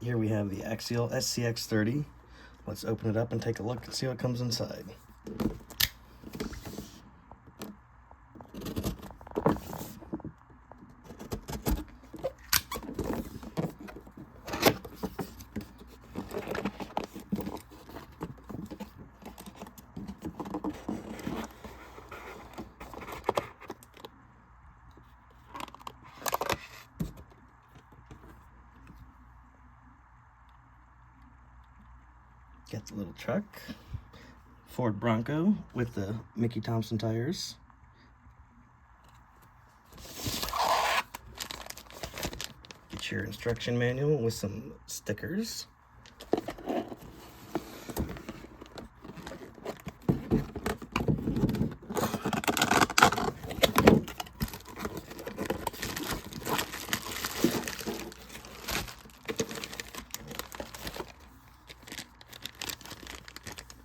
Here we have the Axial SCX30. Let's open it up and take a look and see what comes inside. Got the little truck, Ford Bronco with the Mickey Thompson tires. Get your instruction manual with some stickers.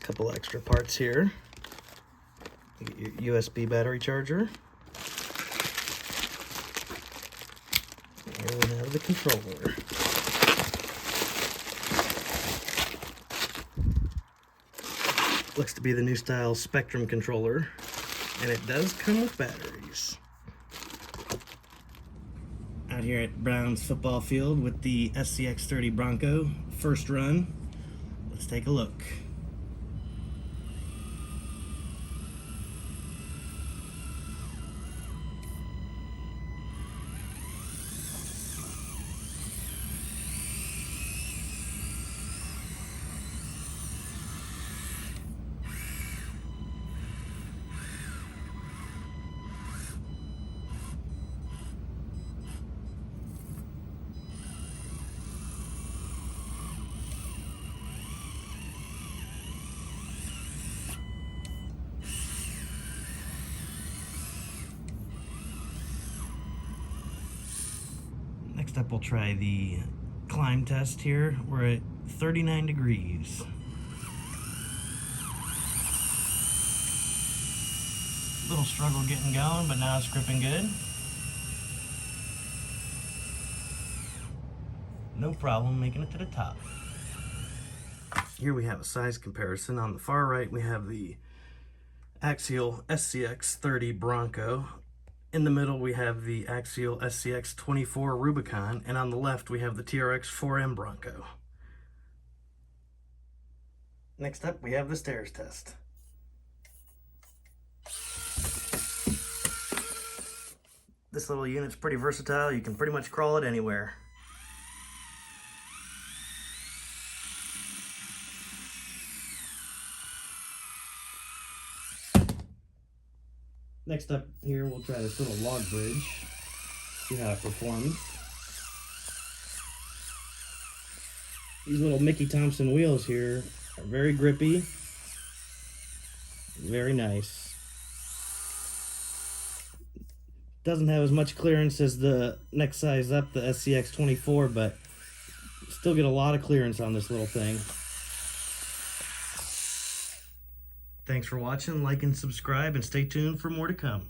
Couple extra parts here. You get your USB battery charger. Here we have the controller. Looks to be the new style Spectrum controller, and it does come with batteries. Out here at Brown's football field with the SCX30 Bronco, first run. Let's take a look. Next up, we'll try the climb test here. We're at 39 degrees. Little struggle getting going, but now it's gripping good. No problem making it to the top. Here we have a size comparison. On the far right, we have the Axial SCX30 Bronco. In the middle, we have the Axial SCX24 Rubicon, and on the left, we have the TRX 4M Bronco. Next up, we have the stairs test. This little unit's pretty versatile. You can pretty much crawl it anywhere. Next up here, we'll try this little log bridge, see how it performs. These little Mickey Thompson wheels here are very grippy, very nice. Doesn't have as much clearance as the next size up, the SCX24, but still get a lot of clearance on this little thing. Thanks for watching, like and subscribe, and stay tuned for more to come.